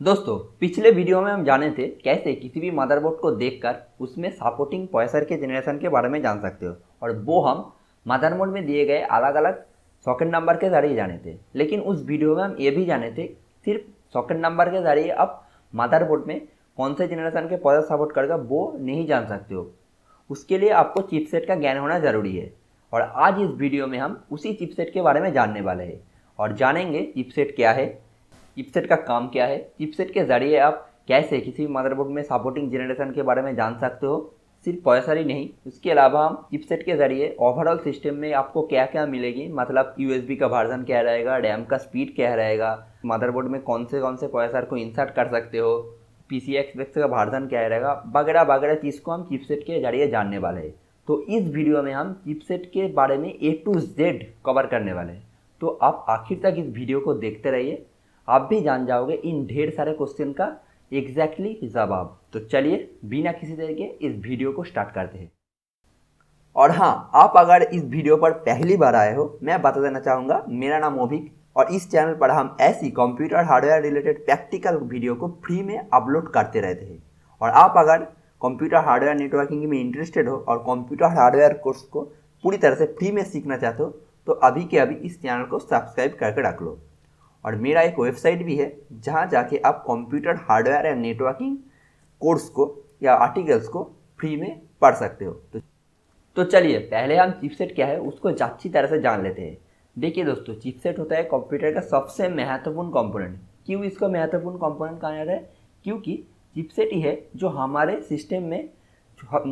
दोस्तों, पिछले वीडियो में हम जाने थे कैसे किसी भी मदरबोर्ड को देखकर उसमें सपोर्टिंग प्रोसेसर के जनरेशन के बारे में जान सकते हो। और वो हम मदरबोर्ड में दिए गए अलग अलग सॉकेट नंबर के जरिए जाने थे। लेकिन उस वीडियो में हम ये भी जाने थे सिर्फ सॉकेट नंबर के जरिए अब मदरबोर्ड में कौन से जनरेशन के प्रोसेसर सपोर्ट करेगा वो नहीं जान सकते हो। उसके लिए आपको चिपसेट का ज्ञान होना ज़रूरी है। और आज इस वीडियो में हम उसी चिपसेट के बारे में जानने वाले हैं और जानेंगे चिपसेट क्या है, चिपसेट का काम क्या है, चिपसेट के ज़रिए आप कैसे किसी भी मदरबोर्ड में सपोर्टिंग जनरेशन के बारे में जान सकते हो। सिर्फ प्रोसेसर ही नहीं, उसके अलावा हम चिपसेट के ज़रिए ओवरऑल सिस्टम में आपको क्या क्या मिलेगी, मतलब यूएसबी का वर्जन क्या रहेगा, रैम का स्पीड क्या रहेगा, मदरबोर्ड में कौन से प्रोसेसर को इंसर्ट कर सकते हो, पीसी एक्सपेक्स का वर्जन क्या रहेगा, वगैरह वगैरह चीज़ को हम चिपसेट के ज़रिए जानने वाले हैं। तो इस वीडियो में हम चिपसेट के बारे में A to Z कवर करने वाले हैं। तो आप आखिर तक इस वीडियो को देखते रहिए, आप भी जान जाओगे इन ढेर सारे क्वेश्चन का एग्जैक्टली जवाब। तो चलिए बिना किसी देर के इस वीडियो को स्टार्ट करते हैं। और हाँ, आप अगर इस वीडियो पर पहली बार आए हो, मैं बता देना चाहूँगा मेरा नाम मोभिक और इस चैनल पर हम ऐसी computer hardware related practical video को फ्री में अपलोड करते रहते हैं। और आप अगर कंप्यूटर हार्डवेयर नेटवर्किंग में इंटरेस्टेड हो और कंप्यूटर हार्डवेयर कोर्स को पूरी तरह से फ्री में सीखना चाहते हो तो अभी के अभी इस चैनल को सब्सक्राइब करके रख लो। और मेरा एक वेबसाइट भी है जहाँ जाके आप कंप्यूटर हार्डवेयर या नेटवर्किंग कोर्स को या आर्टिकल्स को फ्री में पढ़ सकते हो। तो चलिए पहले हम चिपसेट क्या है उसको अच्छी तरह से जान लेते हैं। देखिए दोस्तों, चिपसेट होता है कंप्यूटर का सबसे महत्वपूर्ण कंपोनेंट। क्यों इसको महत्वपूर्ण कंपोनेंट कहा जाता है? क्योंकि चिपसेट ही है जो हमारे सिस्टम में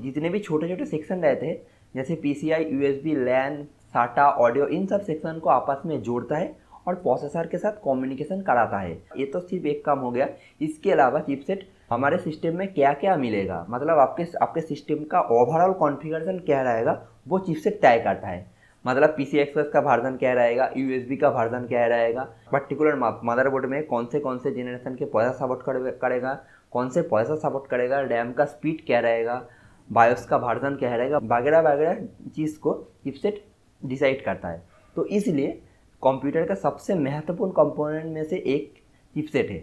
जितने भी छोटे छोटे सेक्शन रहते हैं, जैसे पीसीआई, यूएसबी, लैन, साटा, ऑडियो, इन सब सेक्शन को आपस में जोड़ता है और प्रोसेसर के साथ कम्युनिकेशन कराता है। ये तो सिर्फ एक काम हो गया। इसके अलावा चिपसेट हमारे सिस्टम में क्या क्या मिलेगा, मतलब आपके सिस्टम का ओवरऑल कॉन्फ़िगरेशन क्या रहेगा, वो चिपसेट तय करता है। मतलब पीसी एक्सप्रेस का वर्जन क्या रहेगा, यूएसबी का वर्जन क्या रहेगा, पर्टिकुलर मदरबोर्ड में कौन से जनरेशन के प्रोसेसर सपोर्ट करेगा, कौन से प्रोसेसर सपोर्ट करेगा, रैम का स्पीड क्या रहेगा, बायोस का वर्जन क्या रहेगा, वगैरह वगैरह चीज़ को चिपसेट डिसाइड करता है। तो इसलिए कंप्यूटर का सबसे महत्वपूर्ण कंपोनेंट में से एक चिपसेट है।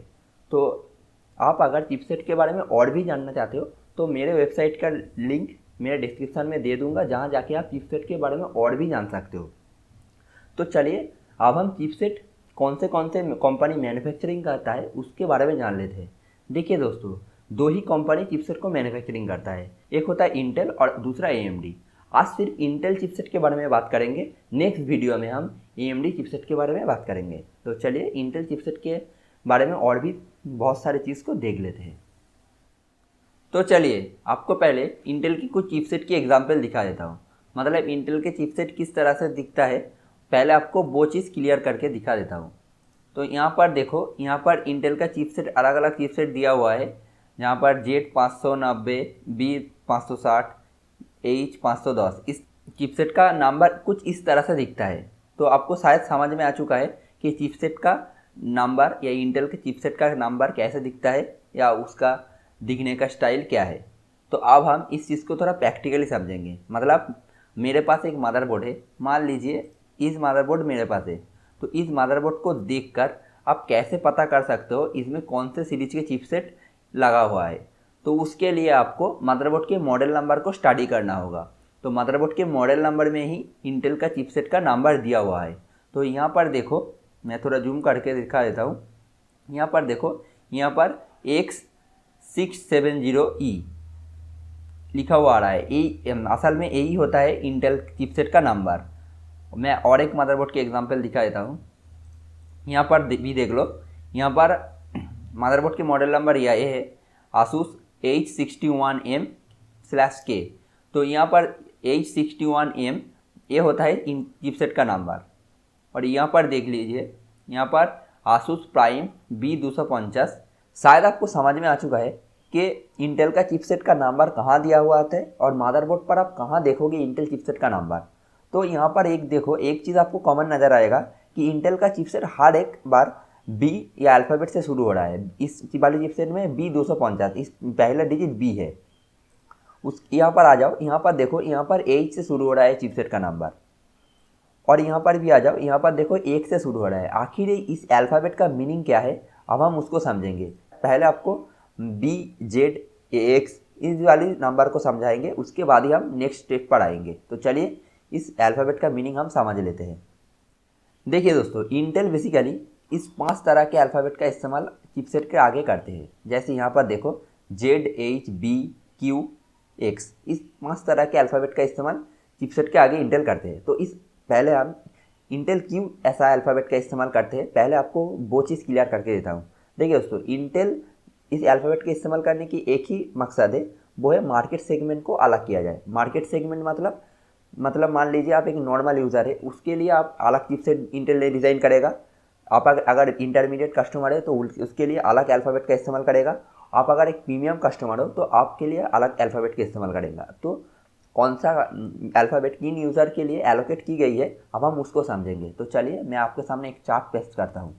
तो आप अगर चिपसेट के बारे में और भी जानना चाहते हो तो मेरे वेबसाइट का लिंक मेरे डिस्क्रिप्शन में दे दूंगा, जहां जाके आप चिपसेट के बारे में और भी जान सकते हो। तो चलिए अब हम चिपसेट कौन से कंपनी मैन्युफैक्चरिंग करता है उसके बारे में जान लेते हैं। देखिए दोस्तों, दो ही कंपनी चिपसेट को मैन्युफैक्चरिंग करता है, एक होता है इंटेल और दूसरा AMD। आज सिर्फ इंटेल चिपसेट के बारे में बात करेंगे, नेक्स्ट वीडियो में हम AMD चिपसेट के बारे में बात करेंगे। तो चलिए इंटेल चिपसेट के बारे में और भी बहुत सारी चीज़ को देख लेते हैं। तो चलिए आपको पहले इंटेल की कुछ चिपसेट की एग्जांपल दिखा देता हूँ। मतलब इंटेल के चिपसेट किस तरह से दिखता है, पहले आपको वो चीज़ क्लियर करके दिखा देता हूँ। तो यहाँ पर देखो, यहाँ पर इंटेल का चिपसेट अलग अलग चिपसेट दिया हुआ है। यहाँ पर Z590, B560, H510, इस चिपसेट का नंबर कुछ इस तरह से दिखता है। तो आपको शायद समझ में आ चुका है कि चिपसेट का नंबर या इंटेल के चिपसेट का नंबर कैसे दिखता है या उसका दिखने का स्टाइल क्या है। तो अब हम इस चीज़ को थोड़ा प्रैक्टिकली समझेंगे। मतलब मेरे पास एक मदरबोर्ड है, मान लीजिए इस मदरबोर्ड मेरे पास है। तो इस मदरबोर्ड को देखकर आप कैसे पता कर सकते हो इसमें कौन से सीरीज के चिपसेट लगा हुआ है। तो उसके लिए आपको मदरबोर्ड के मॉडल नंबर को स्टडी करना होगा। तो मदरबोर्ड के मॉडल नंबर में ही इंटेल का चिपसेट का नंबर दिया हुआ है। तो यहाँ पर देखो, मैं थोड़ा जूम करके दिखा देता हूँ। यहाँ पर देखो, यहाँ पर X670E लिखा हुआ आ रहा है। असल में यही होता है इंटेल चिपसेट का नंबर। मैं और एक मदरबोर्ड के एग्जांपल दिखा देता हूँ। यहाँ पर भी देख लो, यहाँ पर मदरबोर्ड के मॉडल नंबर यह है आसूस H61M/K। तो यहाँ पर H61M ये होता है इन चिपसेट का नंबर। और यहाँ पर देख लीजिए, यहाँ पर आसूस प्राइम B250। शायद आपको समझ में आ चुका है कि इंटेल का चिपसेट का नंबर कहाँ दिया हुआ आता है और मदरबोर्ड पर आप कहाँ देखोगे इंटेल चिपसेट का नंबर। तो यहाँ पर एक देखो, एक चीज़ आपको कॉमन नज़र आएगा कि इंटेल का चिपसेट हर एक बार B या अल्फ़ाबेट से शुरू हो रहा है। इस वाले चिपसेट में B250, इस पहला डिजिट B है। उस यहाँ पर आ जाओ, यहाँ पर देखो, यहाँ पर H से शुरू हो रहा है चिपसेट का नंबर। और यहाँ पर भी आ जाओ, यहाँ पर देखो 1 से शुरू हो रहा है। आखिर इस अल्फ़ाबेट का मीनिंग क्या है, अब हम उसको समझेंगे। पहले आपको BZAX इस वाली नंबर को समझाएंगे, उसके बाद ही हम नेक्स्ट स्टेप पर आएंगे। तो चलिए इस अल्फ़ाबेट का मीनिंग हम समझ लेते हैं। देखिए दोस्तों, इंटेल बेसिकली इस 5 तरह के अल्फ़ाबेट का इस्तेमाल चिपसेट के आगे करते हैं। जैसे यहाँ पर देखो ZHBQX, इस 5 तरह के अल्फ़ाबेट का इस्तेमाल चिपसेट के आगे इंटेल करते हैं। तो इस पहले हम इंटेल क्यों ऐसा अल्फ़ाबेट का इस्तेमाल करते हैं, पहले आपको वो चीज़ क्लियर करके देता हूँ। देखिए दोस्तों, इंटेल इस अल्फ़ाबेट का इस्तेमाल करने की एक ही मकसद है, वो है मार्केट सेगमेंट को अलग किया जाए। मार्केट सेगमेंट मतलब मान लीजिए आप एक नॉर्मल यूज़र है, उसके लिए आप अलग चिपसेट इंटेल ने डिज़ाइन करेगा। आप अगर इंटरमीडिएट कस्टमर है तो उसके लिए अलग अल्फ़ाबेट का इस्तेमाल करेगा। आप अगर एक प्रीमियम कस्टमर हो तो आपके लिए अलग अल्फ़ाबेट का इस्तेमाल करेगा। तो कौन सा अल्फ़ाबेट किन यूज़र के लिए एलोकेट की गई है, अब हम उसको समझेंगे। तो चलिए मैं आपके सामने एक चार्ट पेस्ट करता हूँ।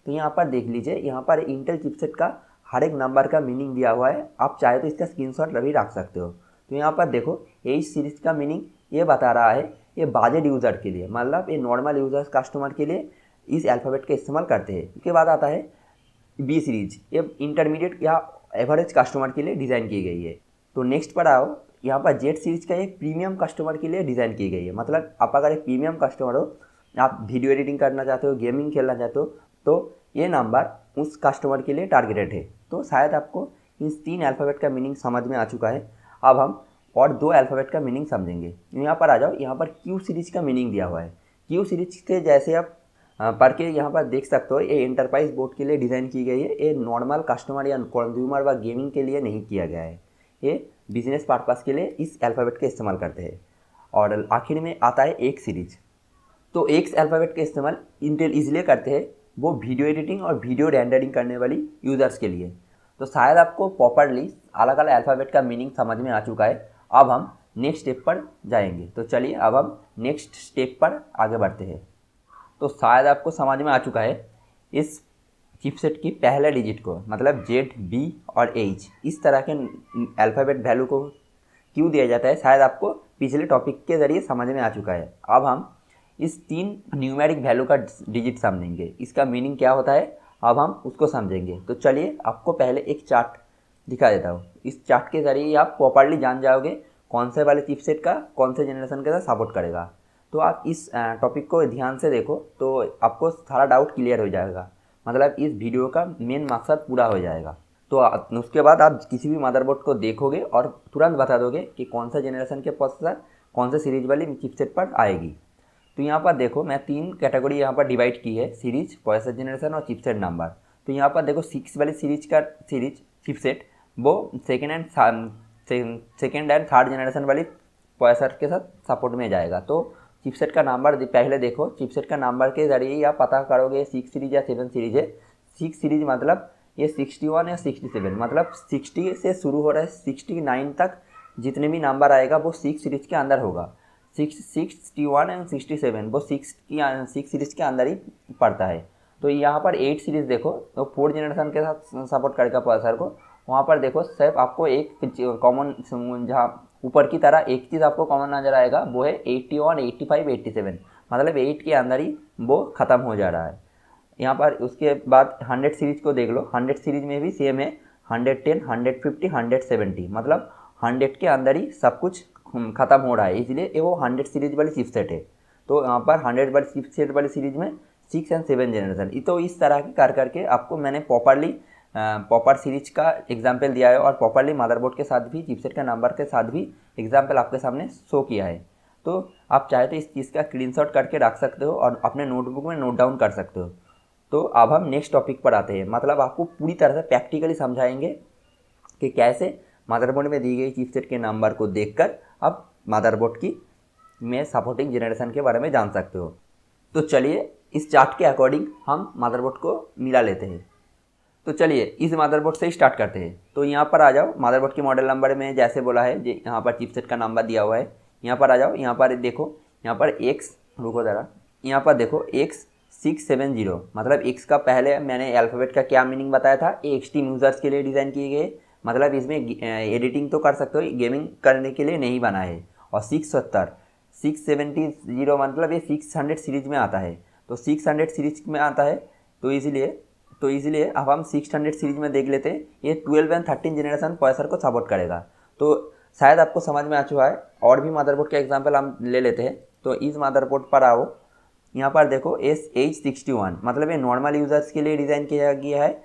तो यहाँ पर देख लीजिए, यहाँ पर इंटेल चिपसेट का हर एक नंबर का मीनिंग दिया हुआ है। आप चाहे तो इसका स्क्रीनशॉट भी रख सकते हो। तो यहाँ पर देखो, H सीरीज़ का मीनिंग ये बता रहा है, ये बजट यूज़र के लिए, मतलब ये नॉर्मल यूज़र्स कस्टमर के लिए इस अल्फ़ाबेट का इस्तेमाल करते हैं। उसके बाद आता है B सीरीज, ये इंटरमीडिएट या एवरेज कस्टमर के लिए डिज़ाइन की गई है। तो नेक्स्ट पर आओ, यहाँ पर Z सीरीज का एक प्रीमियम कस्टमर के लिए डिज़ाइन की गई है। मतलब आप अगर एक प्रीमियम कस्टमर हो, आप वीडियो एडिटिंग करना चाहते हो, गेमिंग खेलना चाहते हो, तो ये नंबर उस कस्टमर के लिए टारगेटेड है। तो शायद आपको इस 3 अल्फ़ाबेट का मीनिंग समझ में आ चुका है। अब हम और 2 अल्फ़ाबेट का मीनिंग समझेंगे। यहाँ पर आ जाओ, यहाँ पर Q सीरीज का मीनिंग दिया हुआ है। Q सीरीज से जैसे आप पढ़ के यहाँ पर देख सकते हो, ये एंटरप्राइज बोर्ड के लिए डिज़ाइन की गई है। ये नॉर्मल कस्टमर या कंज्यूमर व गेमिंग के लिए नहीं किया गया है, ये बिजनेस पर्पस के लिए इस अल्फ़ाबेट का इस्तेमाल करते हैं। और आखिर में आता है X सीरीज। तो X अल्फ़ाबेट का इस्तेमाल इंटेल इसलिए करते हैं, वो वीडियो एडिटिंग और वीडियो रेंडरिंग करने वाली यूज़र्स के लिए। तो शायद आपको प्रॉपरली अलग अलग अल्फ़ाबेट का मीनिंग समझ में आ चुका है। अब हम नेक्स्ट स्टेप पर जाएंगे। तो चलिए अब हम नेक्स्ट स्टेप पर आगे बढ़ते हैं। तो शायद आपको समझ में आ चुका है, इस चिपसेट की पहले डिजिट को, मतलब Z, B और H, इस तरह के अल्फ़ाबेट वैल्यू को क्यों दिया जाता है, शायद आपको पिछले टॉपिक के ज़रिए समझ में आ चुका है। अब हम इस 3 न्यूमेरिक वैल्यू का डिजिट समझेंगे, इसका मीनिंग क्या होता है, अब हम उसको समझेंगे। तो चलिए आपको पहले एक चार्ट दिखा देता हूँ। इस चार्ट के ज़रिए आप प्रॉपरली जान जाओगे कौन से वाले चिपसेट का कौन से जनरेशन के साथ सपोर्ट करेगा। तो आप इस टॉपिक को ध्यान से देखो तो आपको सारा डाउट क्लियर हो जाएगा, मतलब इस वीडियो का मेन मकसद पूरा हो जाएगा। तो उसके बाद आप किसी भी मदरबोर्ड को देखोगे और तुरंत बता दोगे कि कौन सा जनरेशन के प्रोसेसर कौन से सीरीज वाली चिपसेट पर आएगी। तो यहाँ पर देखो, मैं 3 कैटेगरी यहाँ पर डिवाइड की है, सीरीज, प्रोसेसर जनरेशन और चिपसेट नंबर। तो यहाँ पर देखो 6 वाली सीरीज चिपसेट वो सेकेंड एंड थर्ड जनरेशन वाली प्रोसेसर के साथ सपोर्ट में जाएगा। तो चिपसेट का नंबर पहले देखो, चिपसेट का नंबर के ज़रिए ही आप पता करोगे 6 सीरीज या 7 सीरीज है। 6 सीरीज मतलब ये 61 या 67, मतलब 60 से शुरू हो रहा है 69 तक जितने भी नंबर आएगा वो 6 सीरीज के अंदर होगा। 61 एंड 67 वो 6 सीरीज के अंदर ही पड़ता है। तो यहाँ पर 8 सीरीज़ देखो, तो 4 जनरेशन के साथ सपोर्ट करेगा प्रोसेसर को। वहाँ पर देखो सिर्फ आपको एक कॉमन, जहाँ ऊपर की तरह एक चीज़ आपको कॉमन नज़र आएगा, वो है 81, 85, 87, मतलब 8 के अंदर ही वो ख़त्म हो जा रहा है। यहाँ पर उसके बाद 100 सीरीज़ को देख लो, 100 सीरीज़ में भी सेम है, 110, 150, 170, मतलब 100 के अंदर ही सब कुछ ख़त्म हो रहा है, इसलिए वो 100 सीरीज़ वाली चिपसेट है। तो यहाँ पर 100 वाली चिपसेट वाली सीरीज़ में 6 एंड 7 जनरेशन, तो इस तरह की कर करके आपको मैंने प्रॉपर सीरीज का एग्जाम्पल दिया है और प्रॉपरली मदरबोर्ड के साथ भी, चिपसेट के नंबर के साथ भी एग्जाम्पल आपके सामने शो किया है। तो आप चाहे तो इस चीज़ का स्क्रीनशॉट करके रख सकते हो और अपने नोटबुक में नोट डाउन कर सकते हो। तो अब हम नेक्स्ट टॉपिक पर आते हैं, मतलब आपको पूरी तरह से प्रैक्टिकली समझाएंगे कि कैसे मदरबोर्ड में दी गई चिपसेट के नंबर को देखकर आप मदरबोर्ड की में सपोर्टिंग जनरेशन के बारे में जान सकते हो। तो चलिए इस चार्ट के अकॉर्डिंग हम मदरबोर्ड को मिला लेते हैं। तो चलिए इस मदरबोर्ड से ही स्टार्ट करते हैं। तो यहाँ पर आ जाओ, मदरबोर्ड के मॉडल नंबर में जैसे बोला है, यहाँ पर चिपसेट का नंबर दिया हुआ है। यहाँ पर आ जाओ, यहाँ पर देखो, यहाँ पर रुको ज़रा, यहाँ पर देखो X670, मतलब X का पहले मैंने अल्फ़ाबेट का क्या मीनिंग बताया था, ये एक्सट्रीम यूज़र्स के लिए डिज़ाइन किए गए, मतलब इसमें एडिटिंग तो कर सकते हो, गेमिंग करने के लिए नहीं बना है। और 670 मतलब ये 600 सीरीज में आता है। तो 600 सीरीज में आता है, तो इसीलिए तो इसलिए अब हम 600 सीरीज में देख लेते हैं। ये 12 एंड 13 जनरेशन प्रोसेसर को सपोर्ट करेगा। तो शायद आपको समझ में आ चुका है। और भी मदरबोर्ड का एग्जांपल हम ले लेते हैं। तो इस मदरबोर्ड पर आओ, यहाँ पर देखो SH61, मतलब ये नॉर्मल यूज़र्स के लिए डिज़ाइन किया गया है।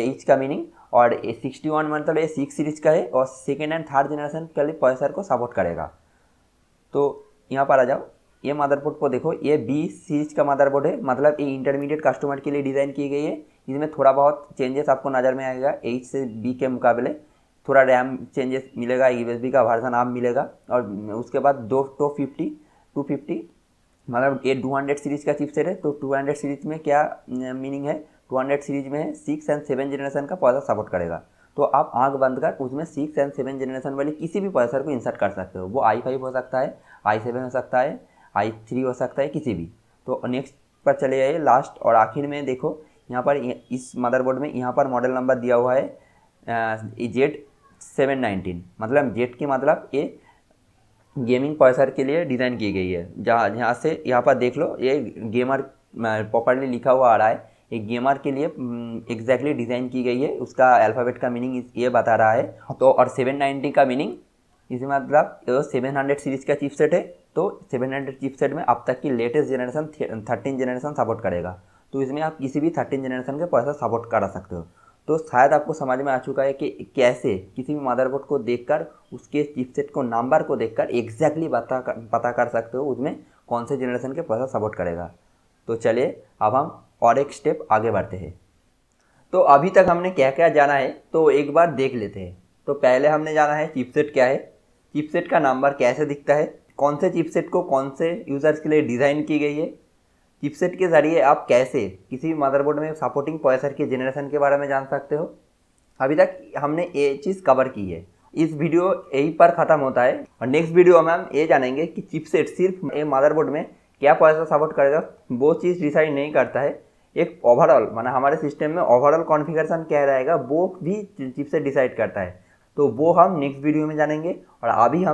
H का मीनिंग, और 61 मतलब ये 6 सीरीज का है और सेकेंड एंड थर्ड जनरेशन के लिए प्रोसेसर को सपोर्ट करेगा। तो यहाँ पर आ जाओ, ये मदरबोर्ड को देखो, ये 20 सीरीज का मदरबोर्ड है, मतलब ये इंटरमीडिएट कस्टमर के लिए डिज़ाइन की गई है। इसमें थोड़ा बहुत चेंजेस आपको नज़र में आएगा। H से B के मुकाबले थोड़ा रैम चेंजेस मिलेगा, USB का वर्जन आप मिलेगा। और उसके बाद 250 मतलब ये 200 सीरीज़ का चिपसेट है। तो 200 सीरीज में क्या मीनिंग है, 200 सीरीज में 6 एंड 7 जनरेशन का प्रोसेसर सपोर्ट करेगा। तो आप आंख बंद कर उसमें 6 एंड 7 जनरेशन वाली किसी भी प्रोसेसर को इंसर्ट कर सकते हो। वो i5 हो सकता है, i7 हो सकता है, i3 हो सकता है, किसी भी। तो नेक्स्ट पर चले जाइए, लास्ट और आखिर में देखो, यहाँ पर इस मदरबोर्ड में यहाँ पर मॉडल नंबर दिया हुआ है Z719, मतलब जेड की मतलब ये गेमिंग प्रोसेसर के लिए डिज़ाइन की गई है। जहाँ से यहाँ पर देख लो, ये गेमर प्रॉपर्ली लिखा हुआ आ रहा है। ये गेमर के लिए एग्जैक्टली डिज़ाइन की गई है। उसका अल्फ़ाबेट का मीनिंग ये बता रहा है। तो और 790 का मीनिंग, इसी मतलब 700 सीरीज़ का चिपसेट है। तो 700 चिपसेट में अब तक की लेटेस्ट जनरेशन 13 जनरेशन सपोर्ट करेगा। तो इसमें आप किसी भी 13 जनरेशन के प्रोसेसर सपोर्ट करा सकते हो। तो शायद आपको समझ में आ चुका है कि कैसे किसी भी मदरबोर्ड को देखकर, उसके चिपसेट को नंबर को देखकर एग्जैक्टली पता कर सकते हो उसमें कौन से जनरेशन के प्रोसेसर सपोर्ट करेगा। तो चलिए अब हम और एक स्टेप आगे बढ़ते हैं। तो अभी तक हमने क्या क्या जाना है तो एक बार देख लेते हैं। तो पहले हमने जाना है चिपसेट क्या है, चिपसेट का नंबर कैसे दिखता है, कौन से चिपसेट को कौन से यूज़र्स के लिए डिज़ाइन की गई है, चिपसेट के ज़रिए आप कैसे किसी भी मदरबोर्ड में सपोर्टिंग प्रोसेसर के जनरेशन के बारे में जान सकते हो। अभी तक हमने ये चीज़ कवर की है। इस वीडियो यहीं पर ख़त्म होता है और नेक्स्ट वीडियो में हम ये जानेंगे कि चिपसेट सिर्फ ये मदरबोर्ड में क्या प्रोसेसर सपोर्ट करेगा, वो चीज़ डिसाइड नहीं करता है। एक ओवरऑल माना हमारे सिस्टम में ओवरऑल कॉन्फ़िगरेशन क्या रहेगा वो भी चिपसेट डिसाइड करता है। तो वो हम नेक्स्ट वीडियो में जानेंगे। और अभी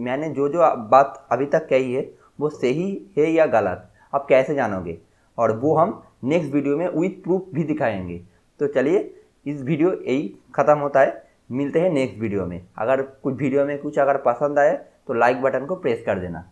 मैंने जो बात अभी तक कही है वो सही है या गलत आप कैसे जानोगे, और वो हम नेक्स्ट वीडियो में विथ प्रूफ भी दिखाएंगे। तो चलिए इस वीडियो यही ख़त्म होता है, मिलते हैं नेक्स्ट वीडियो में। अगर कुछ वीडियो में कुछ अगर पसंद आए तो लाइक बटन को प्रेस कर देना।